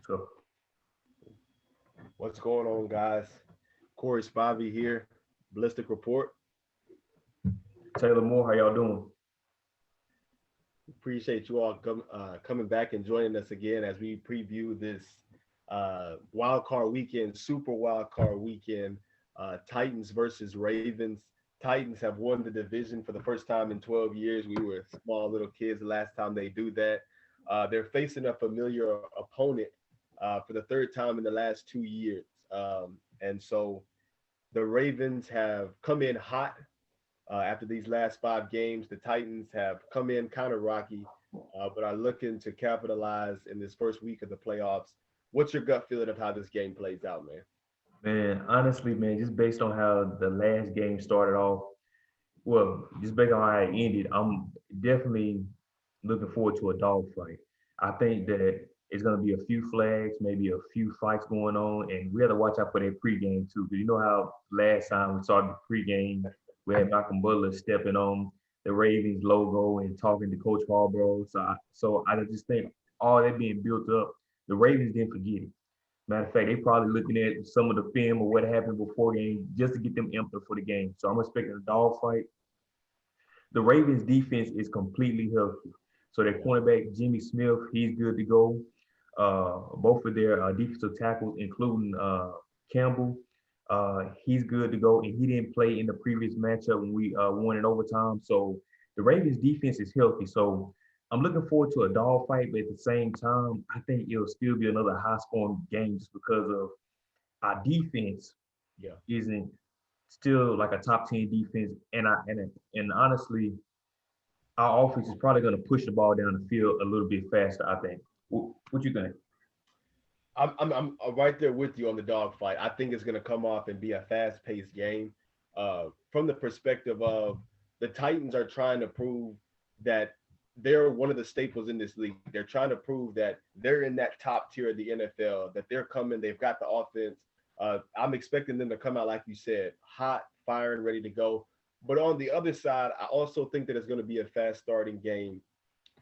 So What's going on, guys? Corey Spivey here, BALListic Report. Taylor Moore, how y'all doing? Appreciate you all coming back and joining us again as we preview this wild card weekend, super wild card weekend, Titans versus Ravens. Titans have won the division for the first time in 12 years. We were small little kids the last time they do that. They're facing a familiar opponent for the third time in the last 2 years. And so the Ravens have come in hot after these last 5 games. The Titans have come in kind of rocky, but are looking to capitalize in this first week of the playoffs. What's your gut feeling of how this game plays out, man? Man, honestly, man, just based on how the last game started off, well, just based on how it ended, I'm definitely looking forward to a dogfight. I think that it's gonna be a few flags, maybe a few fights going on, and we have to watch out for that pregame too. Because you know how last time we started the pregame, we had Malcolm Butler stepping on the Ravens logo and talking to Coach Harbaugh. So I just think all that being built up, the Ravens didn't forget it. Matter of fact, they probably looking at some of the film or what happened before game just to get them amped up for the game. So I'm expecting a dogfight. The Ravens defense is completely healthy. So their cornerback Jimmy Smith, he's good to go. Both of their defensive tackles, including Campbell, he's good to go, and he didn't play in the previous matchup when we won in overtime. So the Ravens defense is healthy. So I'm looking forward to a dogfight, but at the same time, I think it'll still be another high-scoring game just because of our defense Yeah. isn't still like a top 10 defense, and honestly, our offense is probably going to push the ball down the field a little bit faster. I think. What you think? I'm right there with you on the dogfight. I think it's going to come off and be a fast-paced game. From the perspective of the Titans are trying to prove that they're one of the staples in this league. They're trying to prove that they're in that top tier of the NFL. That they're coming. They've got the offense. I'm expecting them to come out like you said, hot, firing, ready to go. But on the other side, I also think that it's going to be a fast starting game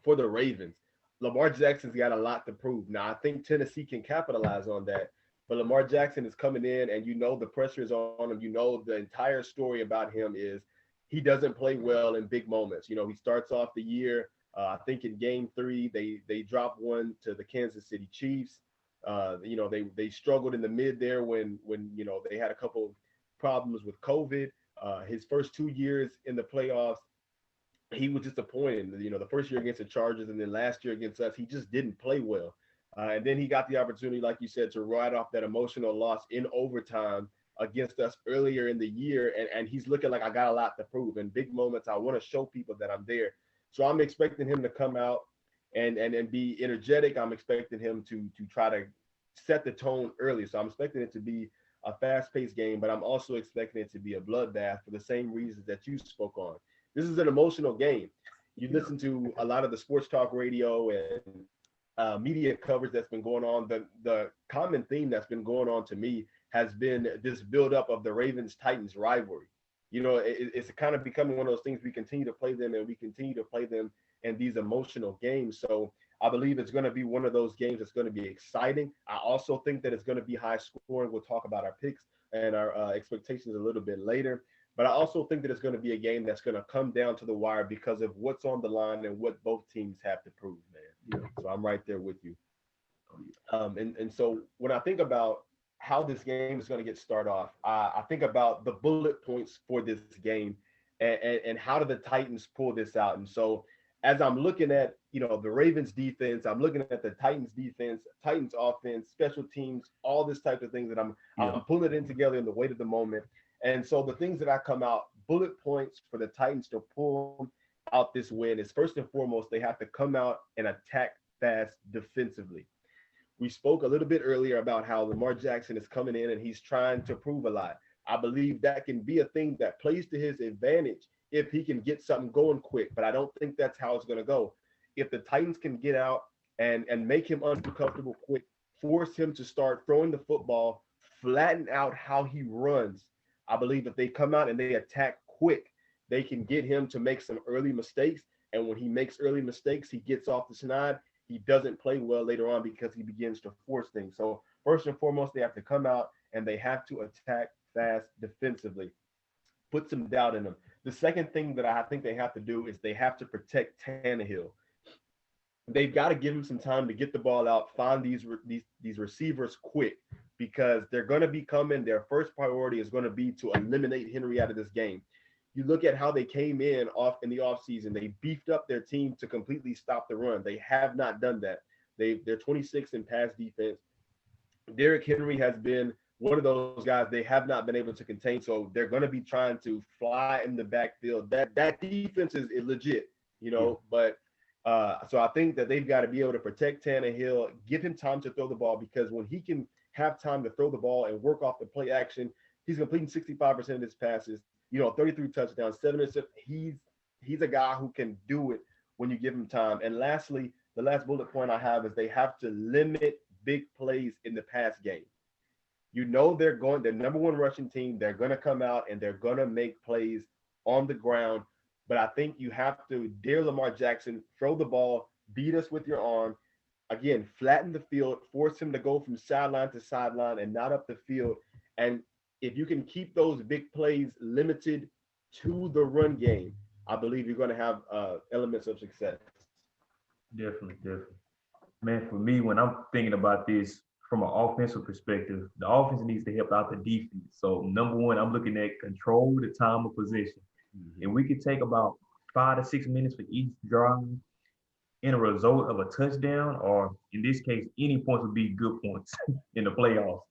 for the Ravens. Lamar Jackson's got a lot to prove. Now, I think Tennessee can capitalize on that. But Lamar Jackson is coming in, and you know the pressure is on him. You know the entire story about him is he doesn't play well in big moments. You know, he starts off the year. I think in Game 3 they dropped one to the Kansas City Chiefs. They struggled in the mid there when they had a couple of problems with COVID. His first 2 years in the playoffs, he was disappointed. You know, the first year against the Chargers and then last year against us, he just didn't play well. And then he got the opportunity, like you said, to ride off that emotional loss in overtime against us earlier in the year. And he's looking like I got a lot to prove. In big moments, I want to show people that I'm there. So I'm expecting him to come out and be energetic. I'm expecting him to try to set the tone early. So I'm expecting it to be a fast-paced game, but I'm also expecting it to be a bloodbath for the same reasons that you spoke on. This is an emotional game. You Yeah. listen to a lot of the sports talk radio and media coverage that's been going on. The common theme that's been going on to me has been this buildup of the Ravens Titans rivalry. You know, it's kind of becoming one of those things. We continue to play them and we continue to play them in these emotional games. So I believe it's going to be one of those games that's going to be exciting. I also think that it's going to be high scoring. We'll talk about our picks and our expectations a little bit later. But I also think that it's going to be a game that's going to come down to the wire because of what's on the line and what both teams have to prove, man. Yeah. So I'm right there with you. Oh, yeah. And so when I think about how this game is going to get started off, I think about the bullet points for this game and how do the Titans pull this out. And so as I'm looking at, the Ravens defense, I'm looking at the Titans defense, Titans offense, special teams, all this type of things that I'm Yeah. pulling it in together in the weight of the moment. And so the things that I come out, bullet points for the Titans to pull out this win is first and foremost, they have to come out and attack fast defensively. We spoke a little bit earlier about how Lamar Jackson is coming in and he's trying to prove a lot. I believe that can be a thing that plays to his advantage if he can get something going quick, but I don't think that's how it's going to go. If the Titans can get out and make him uncomfortable quick, force him to start throwing the football, flatten out how he runs, I believe if they come out and they attack quick, they can get him to make some early mistakes. And when he makes early mistakes, he gets off the snide. he doesn't play well later on because he begins to force things. So first and foremost, they have to come out and they have to attack fast defensively, put some doubt in them. The second thing that I think they have to do is they have to protect Tannehill. They've got to give him some time to get the ball out, find these receivers quick, because they're going to be coming. Their first priority is going to be to eliminate Henry out of this game. You look at how they came in the offseason. They beefed up their team to completely stop the run. They have not done that. They're 26 in pass defense. Derrick Henry has been one of those guys they have not been able to contain. So they're going to be trying to fly in the backfield. That defense is legit, Yeah. But so I think that they've got to be able to protect Tannehill, give him time to throw the ball, because when he can have time to throw the ball and work off the play action, he's completing 65% of his passes. 33 touchdowns, 7 interceptions. He's a guy who can do it when you give him time. And lastly, the last bullet point I have is they have to limit big plays in the pass game. They're number one rushing team. They're going to come out and they're going to make plays on the ground. But I think you have to dare Lamar Jackson, throw the ball, beat us with your arm. Again, flatten the field, force him to go from sideline to sideline and not up the field. And if you can keep those big plays limited to the run game, I believe you're going to have elements of success. Definitely, definitely. Man, for me, when I'm thinking about this from an offensive perspective, the offense needs to help out the defense. So number one, I'm looking at control the time of possession. Mm-hmm. And we could take about 5 to 6 minutes for each drive in a result of a touchdown, or in this case, any points would be good points in the playoffs.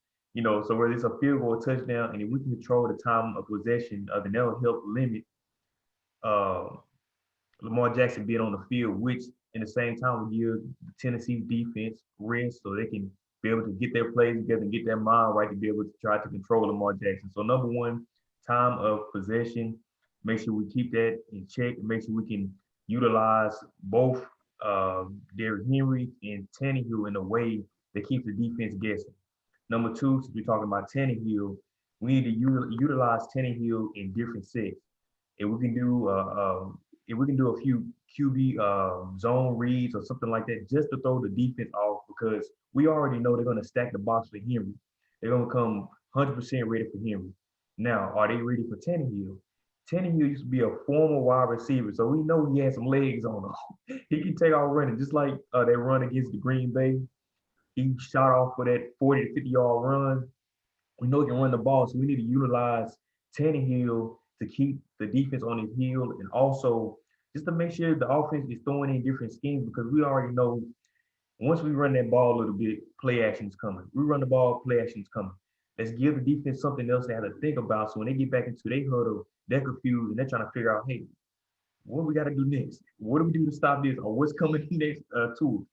So whether it's a field goal or touchdown, and if we can control the time of possession, then that'll help limit uh, Lamar Jackson being on the field, which in the same time will give the Tennessee defense rest so they can be able to get their plays together and get their mind right to be able to try to control Lamar Jackson. So number one, time of possession. Make sure we keep that in check and make sure we can utilize both Derrick Henry and Tannehill in a way that keeps the defense guessing. Number two, since we're talking about Tannehill, we need to utilize Tannehill in different sets. If we can do a few QB zone reads or something like that, just to throw the defense off, because we already know they're going to stack the box for Henry. They're going to come 100% ready for Henry. Now, are they ready for Tannehill? Tannehill used to be a former wide receiver, so we know he has some legs on him. He can take off running, just like they run against the Green Bay. He shot off for that 40 to 50-yard run. We know he can run the ball, so we need to utilize Tannehill to keep the defense on his heel, and also just to make sure the offense is throwing in different schemes, because we already know once we run that ball a little bit, play action is coming. We run the ball, play action is coming. Let's give the defense something else they have to think about, so when they get back into their huddle, they're confused and they're trying to figure out, hey, what we got to do next? What do we do to stop this, or what's coming next to us?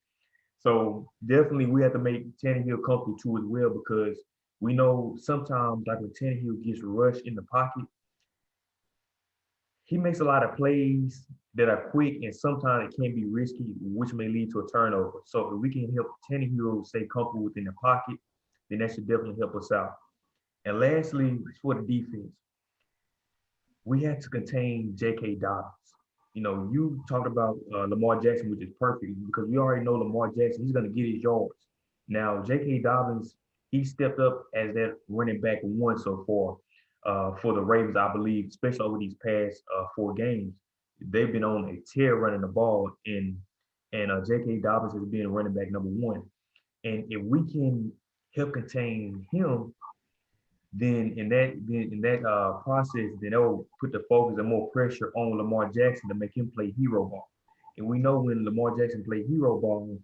So definitely we have to make Tannehill comfortable too as well, because we know sometimes like when Tannehill gets rushed in the pocket, he makes a lot of plays that are quick and sometimes it can be risky, which may lead to a turnover. So if we can help Tannehill stay comfortable within the pocket, then that should definitely help us out. And lastly, for the defense, we had to contain J.K. Dobbins. You talked about Lamar Jackson, which is perfect because we already know Lamar Jackson, he's going to get his yards. Now, J.K. Dobbins, he stepped up as that running back one so far for the Ravens, I believe, especially over these past 4 games. They've been on a tear running the ball, and J.K. Dobbins has been running back number one. And if we can help contain him, then in that process, then they'll put the focus and more pressure on Lamar Jackson to make him play hero ball. And we know when Lamar Jackson plays hero ball,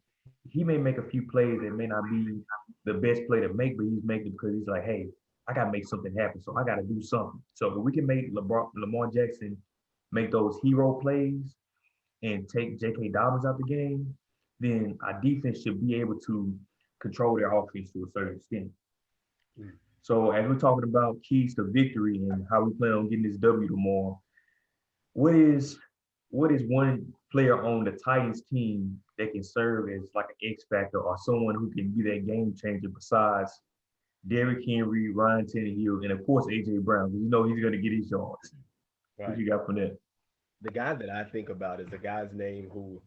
he may make a few plays that may not be the best play to make, but he's making it because he's like, hey, I gotta make something happen, so I gotta do something. So if we can make Lamar Jackson make those hero plays and take J.K. Dobbins out the game, then our defense should be able to control their offense to a certain extent. Mm. So as we're talking about keys to victory and how we plan on getting this W tomorrow, what is one player on the Titans team that can serve as like an X factor or someone who can be that game changer besides Derrick Henry, Ryan Tannehill, and of course AJ Brown, because you know he's going to get his yards. Right. What you got from that? The guy that I think about is a guy's name who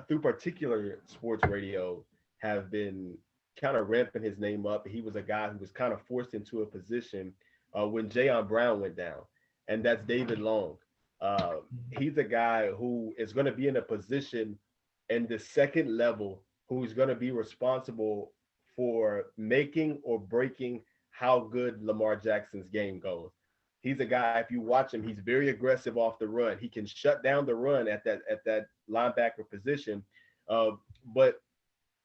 through particular sports radio, have been kind of ramping his name up. He was a guy who was kind of forced into a position when Jayon Brown went down, and that's David Long. He's a guy who is going to be in a position in the second level who's going to be responsible for making or breaking how good Lamar Jackson's game goes. He's a guy, if you watch him, he's very aggressive off the run. He can shut down the run at that linebacker position, uh, but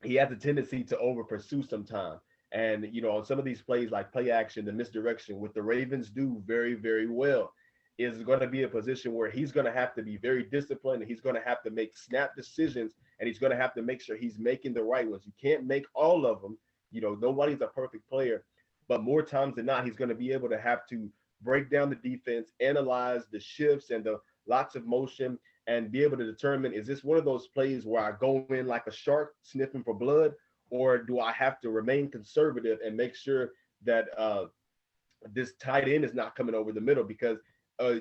he has a tendency to over pursue sometimes. And on some of these plays like play action, the misdirection, what the Ravens do very, very well is going to be a position where he's going to have to be very disciplined, and he's going to have to make snap decisions, and he's going to have to make sure he's making the right ones. You can't make all of them. Nobody's a perfect player, but more times than not, he's going to be able to have to break down the defense, analyze the shifts and the lots of motion, and be able to determine, is this one of those plays where I go in like a shark sniffing for blood, or do I have to remain conservative and make sure that this tight end is not coming over the middle? Because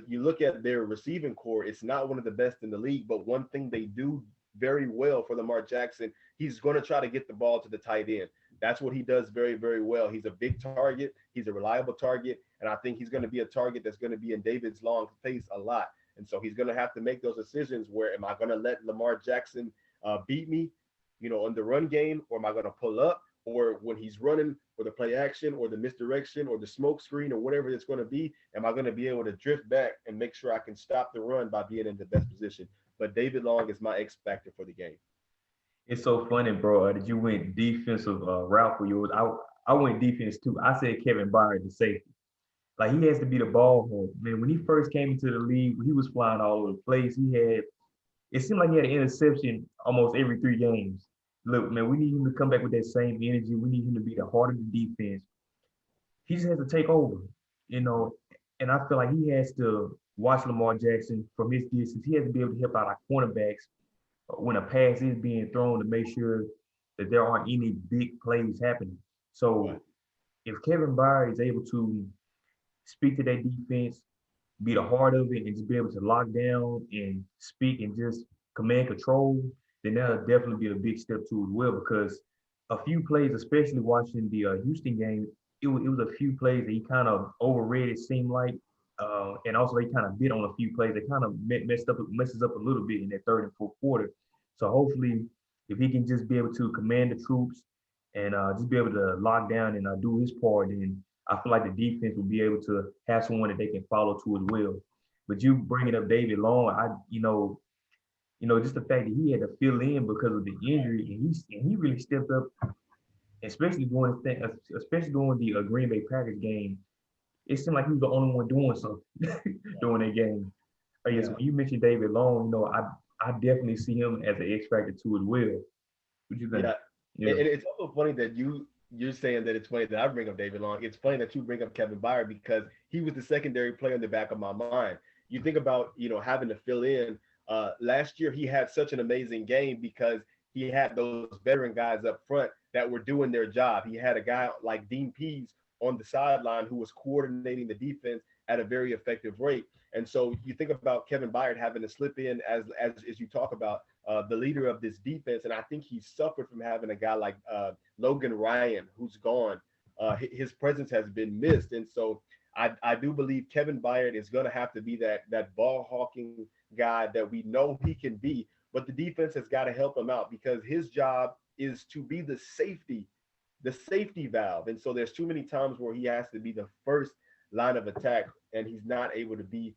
you look at their receiving core, it's not one of the best in the league, but one thing they do very well for Lamar Jackson, he's going to try to get the ball to the tight end. That's what he does very, very well. He's a big target. He's a reliable target. And I think he's going to be a target that's going to be in David's long face a lot. And so he's going to have to make those decisions where, am I going to let Lamar Jackson beat me, on the run game, or am I going to pull up? Or when he's running, or the play action, or the misdirection, or the smoke screen, or whatever it's going to be, am I going to be able to drift back and make sure I can stop the run by being in the best position? But David Long is my X factor for the game. It's so funny, bro, that you went defensive route for yours. I went defense too. I said Kevin Byard, the safety. Like he has to be the ball hawk. Man, when he first came into the league, he was flying all over the place. It seemed like he had an interception almost every 3 games. Look, man, we need him to come back with that same energy. We need him to be the heart of the defense. He just has to take over, you know. And I feel like he has to watch Lamar Jackson from his distance. He has to be able to help out our cornerbacks when a pass is being thrown to make sure that there aren't any big plays happening. So Right. if Kevin Byard is able to speak to that defense, be the heart of it, and just be able to lock down and speak and just command control, then that'll definitely be a big step too as well. Because a few plays, especially watching the Houston game, it was a few plays that he kind of overread. It seemed like, and also they kind of bit on a few plays. They kind of messes up a little bit in that third and fourth quarter. So hopefully, if he can just be able to command the troops and just be able to lock down and do his part, then I feel like the defense will be able to have someone that they can follow to as well. But you bringing up David Long, just the fact that he had to fill in because of the injury, and he really stepped up, especially during the Green Bay Packers game. It seemed like he was the only one doing something during that game. But yes, Yeah. when you mentioned David Long, I definitely see him as an X factor too as well. What you think? Yeah. Yeah. And it's also funny that you're saying that it's funny that I bring up David Long. It's funny that you bring up Kevin Byard because he was the secondary player in the back of my mind. You think about, having to fill in. Last year he had such an amazing game because he had those veteran guys up front that were doing their job. He had a guy like Dean Pease on the sideline who was coordinating the defense at a very effective rate. And so you think about Kevin Byard having to slip in as you talk about the leader of this defense, and I think he suffered from having a guy like Logan Ryan who's gone. His presence has been missed, and so I do believe Kevin Byard is going to have to be that ball hawking guy that we know he can be, but the defense has got to help him out because his job is to be the safety valve. And so there's too many times where he has to be the first line of attack and he's not able to be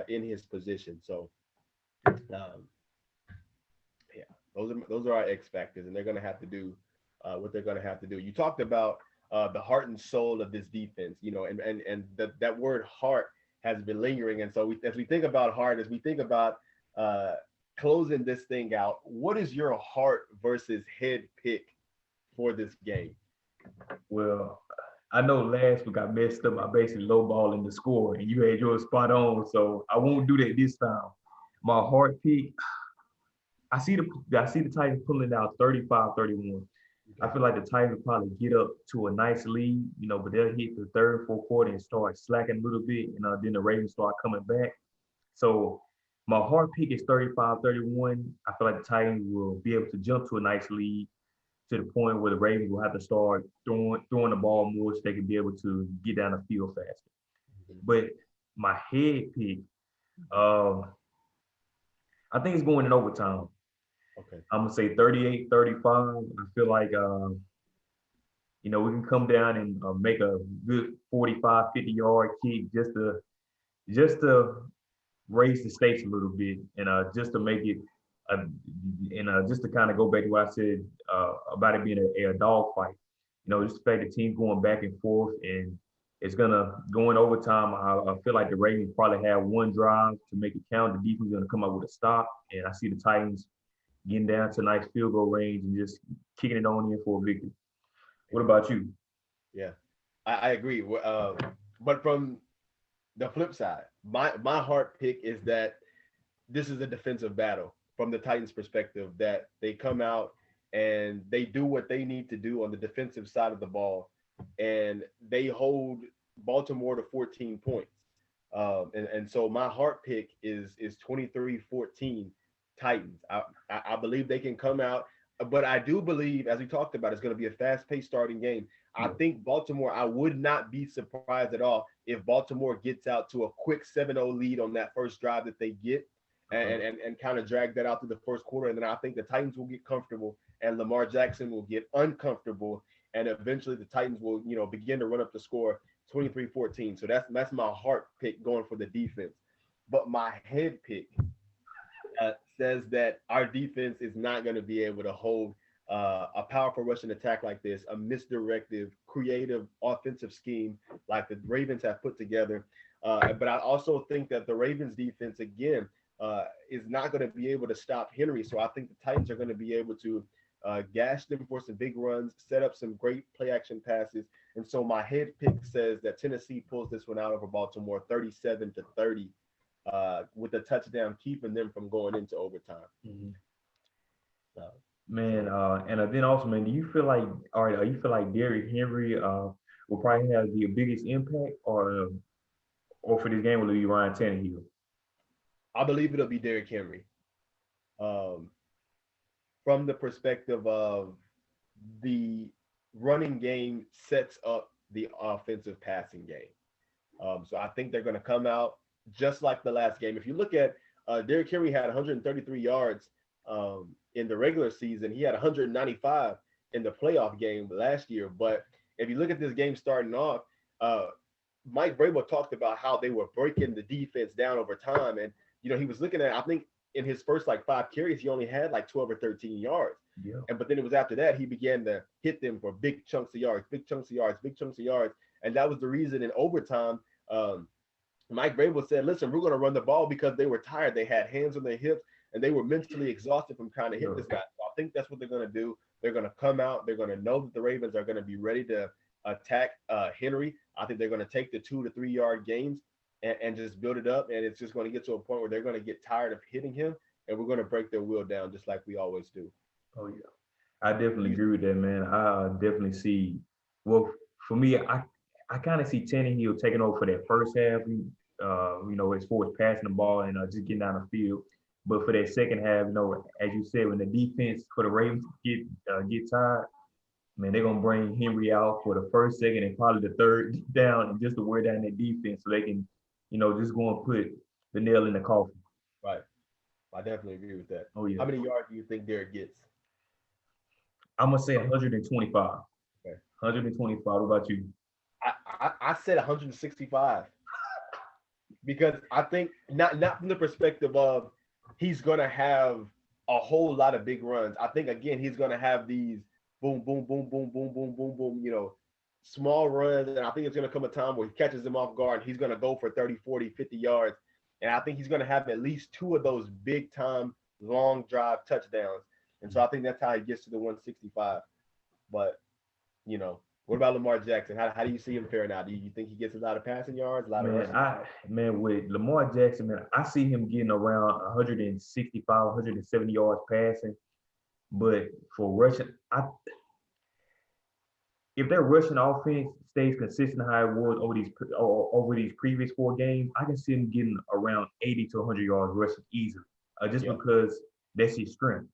in his position. So um, yeah, those are our X factors, and they're going to have to do what they're going to have to do. You talked about the heart and soul of this defense, and that word heart has been lingering. And so as we think about heart, as we think about uh, closing this thing out, what is your heart versus head pick for this game? Well, I know last week I messed up. I basically lowballing the score, and you had yours spot on. So I won't do that this time. My heart pick, I see the Titans pulling out 35-31. I Okay. feel like the Titans will probably get up to a nice lead, but they'll hit the third, fourth quarter and start slacking a little bit, and then the Ravens start coming back. So My heart pick is 35-31. I feel like the Titans will be able to jump to a nice lead to the point where the Ravens will have to start throwing the ball more so they can be able to get down the field faster. Mhm. But my head pick, uh, I think it's going in overtime. Okay. I'm gonna say 38-35. I feel like we can come down and make a good 45, 50-yard kick just to raise the stakes a little bit and just to make it uh, and just to kind of go back to what I said about it being a dog fight. Just the fact the team's going back and forth and it's gonna go in overtime. I feel like the Ravens probably have one drive to make it count. The defense is gonna come up with a stop, and I see the Titans getting down to a nice field goal range and just kicking it on in for a victory. What about you? Yeah, I agree. But from the flip side, my heart pick is that this is a defensive battle from the Titans' perspective, that they come out and they do what they need to do on the defensive side of the ball, and they hold Baltimore to 14 points. And so my heart pick is 23-14 Titans. I believe they can come out, but I do believe, as we talked about, it's going to be a fast-paced starting game. I Yeah. think Baltimore, I would not be surprised at all if Baltimore gets out to a quick 7-0 lead on that first drive that they get, Uh-huh. and kind of drag that out through the first quarter. And then I think the Titans will get comfortable and Lamar Jackson will get uncomfortable. And eventually the Titans will, begin to run up the score 23-14. So that's my heart pick going for the defense. But my head pick says that our defense is not going to be able to hold a powerful rushing attack like this, a misdirective, creative offensive scheme like the Ravens have put together. But I also think that the Ravens defense, again, is not going to be able to stop Henry. So I think the Titans are going to be able to gash them for some big runs, set up some great play action passes. And so my head pick says that Tennessee pulls this one out over Baltimore 37-30, with a touchdown keeping them from going into overtime. Mhm. Uh, Man, so and then also, man, do you feel like, all right, you feel like Derrick Henry will probably have the biggest impact, or for this game will it be Ryan Tannehill? I believe it'll be Derrick Henry. Um, from the perspective of the running game sets up the offensive passing game. So I think they're going to come out just like the last game. If you look at Derrick Henry had 133 yards in the regular season. He had 195 in the playoff game last year. But if you look at this game starting off, uh, Mike Vrabel talked about how they were breaking the defense down over time. And, he was looking at, I think in his first like 5 carries, he only had like 12 or 13 yards. Yeah. But then it was after that, he began to hit them for big chunks of yards, big chunks of yards, big chunks of yards. And that was the reason in overtime, Mike Vrabel said, listen, we're going to run the ball because they were tired. They had hands on their hips and they were mentally exhausted from trying to hit this Yeah. guy. So I think that's what they're going to do. They're going to come out. They're going to know that the Ravens are going to be ready to attack Henry. I think they're going to take the 2 to 3 yard gains and just build it up. And it's just going to get to a point where they're going to get tired of hitting him and we're going to break their will down just like we always do. Oh yeah. I definitely You, agree with that, man. I definitely see. Well, for me, I kind of see Tannehill taking over for that first half. As far as passing the ball and just getting down the field. But for that second half, as you said, when the defense for the Ravens get tired, man, they're gonna bring Henry out for the first, second, and probably the third down, and just to wear down that defense, so they can, just go and put the nail in the coffin. right. I definitely agree with that. Oh yeah, How many yards do you think Derek gets? I'm gonna say 125. Okay. 125. What about you? I said 165 because I think not from the perspective of he's gonna have a whole lot of big runs. I think again he's gonna have these boom, boom, boom, boom, boom, boom, boom, boom, small runs. And I think it's gonna come a time where he catches them off guard and he's gonna go for 30, 40, 50 yards. And I think he's gonna have at least two of those big time long drive touchdowns. And so I think that's how he gets to the 165. But what about Lamar Jackson? How do you see him faring out? Do you think he gets a lot of passing yards, a lot of Man, rushing? with Lamar Jackson, man, I see him getting around 165, 170 yards passing. But for rushing, if their rushing offense stays consistent how it was over these previous 4 games, I can see them getting around 80 to 100 yards rushing easily, just Yep. because that's his strength.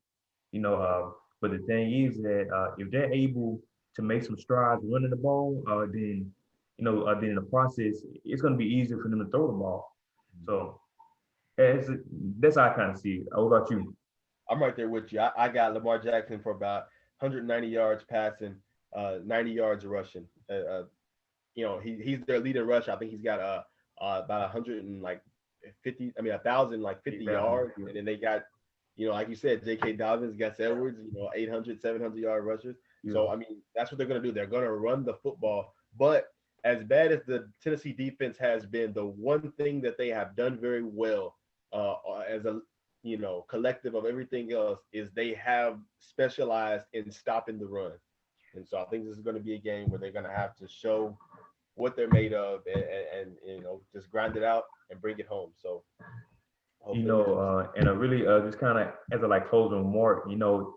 You know, but the thing is that if they're able to make some strides running the ball, then in the process, it's going to be easier for them to throw the ball. So that's that's how I kind of see it. What about you? I'm right there with you. I got Lamar Jackson for about 190 yards passing, 90 yards rushing. He's their leading rusher. I think he's got about 100 and like 50. I mean, 1,050 Exactly. yards, and then they got, like you said, J.K. Dobbins, Gus Edwards, 800, 700 yard rushers. Yeah. So I mean, that's what they're gonna do. They're gonna run the football. But as bad as the Tennessee defense has been, the one thing that they have done very well as a collective of everything else is they have specialized in stopping the run. And so I think this is going to be a game where they're going to have to show what they're made of and just grind it out and bring it home. So hopefully we can. And really, just kind of as a like closing remark,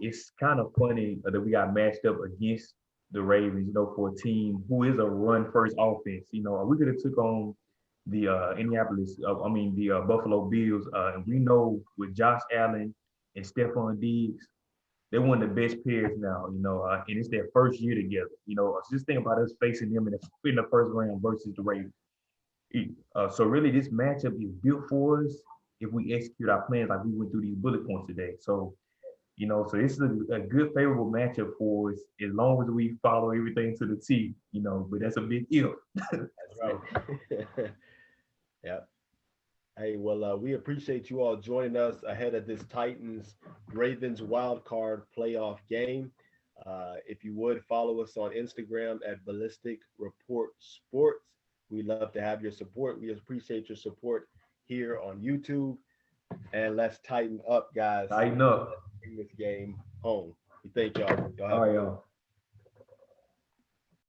it's kind of funny that we got matched up against the Ravens, for a team who is a run first offense. We could have took on the the Buffalo Bills, and we know with Josh Allen and Stephon Diggs, they're one of the best pairs now. And it's their first year together. So just think about us facing them in the first round versus the Ravens. So really, this matchup is built for us if we execute our plans like we went through these bullet points today. So this is a good favorable matchup for us as long as we follow everything to the T. But that's a big if. That's right. Yeah. Hey, well, we appreciate you all joining us ahead of this Titans Ravens wild card playoff game. If you would follow us on Instagram at BALListic Report Sports, we'd love to have your support. We appreciate your support here on YouTube. And let's tighten up, guys. Tighten up. Let's bring this game home. We thank y'all. Y'all All have a right, good one. y'all.